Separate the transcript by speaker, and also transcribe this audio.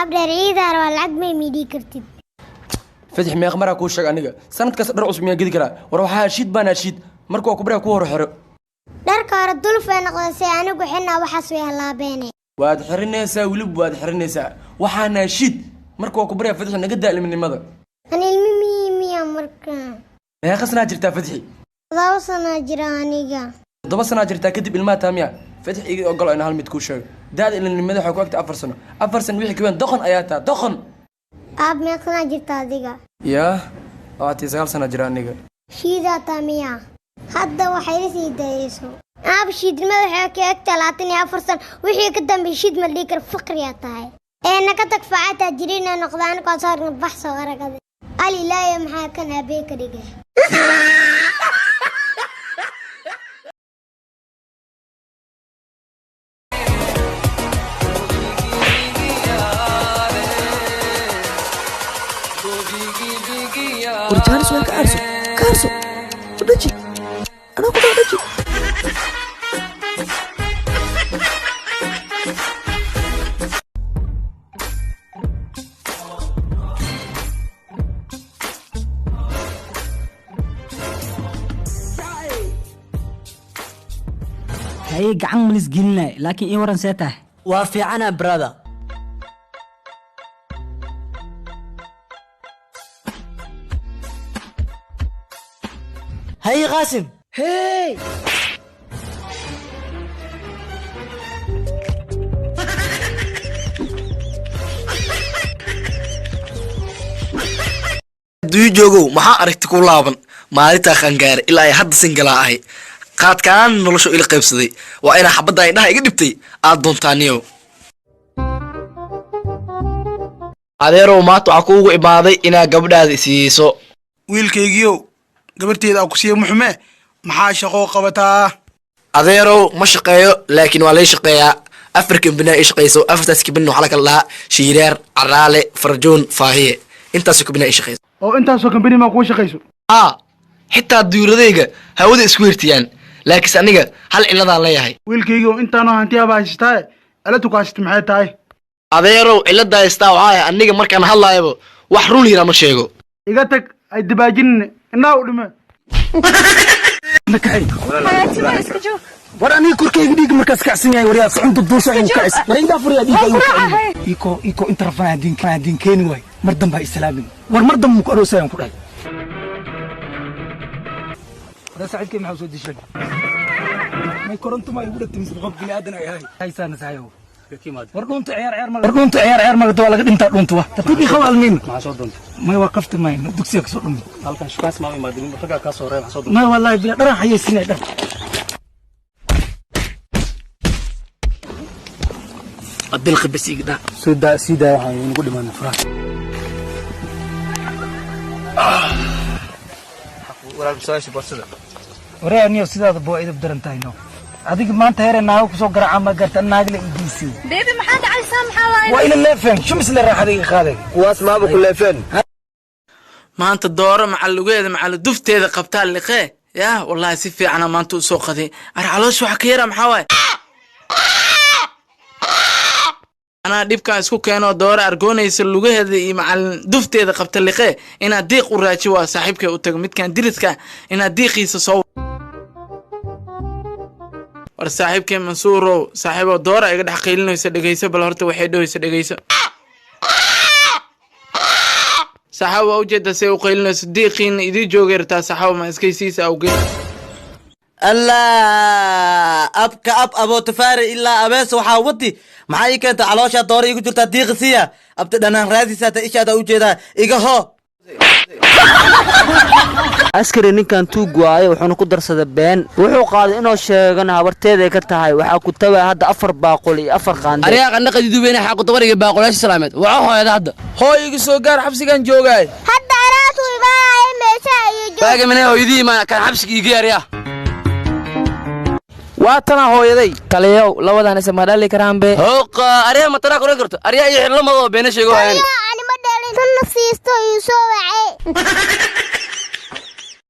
Speaker 1: abdar ciidar waa lacag may midii kartid
Speaker 2: فتح ميق مرة كوش شق أنيقة سنة كسر رأس مية قدي كلا وروحها شيد بنا شيد مركو كبرها كور حر
Speaker 1: dharka hore dulfeen qodasay anigu xina waxaas way halaabeene
Speaker 2: waad xirinaysaa wiliba waad xirinaysaa waxaana shid markuu ku bariya fadxi naga daalimnimada
Speaker 1: ani ilmimiya marka
Speaker 2: meeqa sana jirtaa fadxi
Speaker 1: 7 sano jira aniga
Speaker 2: 7 sano jirtaa kadib ilmaha taamiya fadxi iga ogol in hal mid ku sheego daad ilmimada waxa ku agta 4 sano 4 sano wixii kawaan doqon ayaa taa doqon
Speaker 1: aab meeqa sana jirtaa adiga
Speaker 2: yaa waati 9 sano jira aniga
Speaker 1: shida taamiya hadda waxay sii dayso aab shidmada waxa ka agta 24 sano wixii ka dambeeyay shid ma dhig kar faqriya tahay naga tag faacata jirina noqdaan ka saarna baxso aragada ali laaya maxaa kan aabay ka dhigay
Speaker 3: ورجال سوالك كارسو ودجي أنا كنت ودجي
Speaker 4: هاي قعن ملس قلنا لكن إيه ورن سيته
Speaker 3: وافي عنا برادا هاي قاسم هاي
Speaker 5: duu joogow maxaa aragti ku laaban maalinta qangaar ilaa ay hadda singala ahay qaadkaan nolosha ila qaybsaday waa ina xabadda ay dhaha iga dhibtay aad doontaaniyow adeerow maanta waxaa kuugu imaaday inaa gabadhaada isiiso
Speaker 6: wiilkaygiiow gabarteeda aa ku siiya muxume maxaa shaqoo qabataa
Speaker 5: adeerow ma shaqeeyo laakiin waa lay shaqeeyaa afar kambinaa ii shaqeyso afartaas kambin waxaa la kala dhahaa shiireer caraale farjoon faahiye intaasoo kambinaa ii shaqeyso
Speaker 6: oo intaasoo kambini maa kuu shaqayso
Speaker 5: haa xitaa duyuuradayga hawada isku hirtiyaan laakiinse aniga hal ciladaan leeyahay
Speaker 6: wiilkaygiiow intaanoo hantiyaaba haysataaye ala tukaasita maxay tahay
Speaker 5: adeerow cilada haystaa waxaa ah aniga markaan hadlaayaba wax run yira ma sheego
Speaker 6: iga tag ay dabaajinine inaa u dhime
Speaker 3: war aniga korkayga dhiig markaas kacsan yahay waryaa socon duduusha uu kacis war inta furiya dhiig ayuu kacay iko inta rafaa diin keeni way mar dambe islaamin war mar dambe ku aroosayaan ku dhahay wada sacidkay maxaa soo dishay may koronto ma igu dhagtay misal qof bini aadan ay ahay haysan sahayo war dhunta ciyaar ma waa laga dhintaa dhunta wa tatbi khawal min ma soo doonto may waqafta may dugsiga ka soo dhumi halkan shukaas ma imaadin raga ka soo reeb soo doonto may wallahi bi dharan haysinay dhar
Speaker 5: adil khibas igda
Speaker 3: sida waxaan ugu dhiman farax
Speaker 6: walaal saashi barsada
Speaker 3: waree niyo sidaada boo idib daran tahay no adiga maanta heer naago ku soo garaaca ma garta naagle idiisi
Speaker 7: beebi maxaa dhacay maxaa waay
Speaker 3: waa ila leefeen shumis la raaxadiga qaaday
Speaker 5: kuwaas maaba ku leefeen
Speaker 8: maanta dooro macal lugeeda macal dufteeda qabtaa liqee yaa wallahi si fiican maanta u soo qaday arcaloos waxa ka yara maxaa waay ana dibka isku keeno dooro argoonaysa lugeeda iyo macal dufteeda qabta liqee ina diiq u raaji waa saaxiibkay u tago midkan diriska ina diiqiisa soo war saaxiibkay mansuuro saaxiibo dooro iga dhax qiilinaysa dhageyso bal horta waxay dhawaysa dhageyso saxaabo u jeeda say u qiilinayso diiqiin idii joogeertaa saxaabo ma iskaysiisa awgeed
Speaker 9: الله أب أبو تفاري إلا أبيس وحاوتي معاي كانت علوشة دوري يقول جلتا ديغسية أبتدنا رادي ساتا إيش هذا وجهدا إيجا هو
Speaker 10: askari ninkan tuug waayo wuxuu ku darsaday been wuxuu qaaday inuu sheegana habarteeda ka tahay waxa ku tabaa hadda 4 baaqul iyo 4 qaande
Speaker 11: ariya qanaqadi duubeen xaq ku tabariga baaqulash salaameed waxa hooyada hadda
Speaker 8: hooyiga soo gaar xabsigan joogay
Speaker 1: hadda araatu ibaay meesha iyo joog
Speaker 11: baaga minay hooyadii ma kan xabsiga iga yariya
Speaker 10: waatana hooyaday taliyow labadan isma dhali karaan be
Speaker 11: hooqa ariya ma tara koran karto ariya iyo xirlamado been sheego hayaan
Speaker 1: ani ma dhalin tan nasiisto iyo soo wacay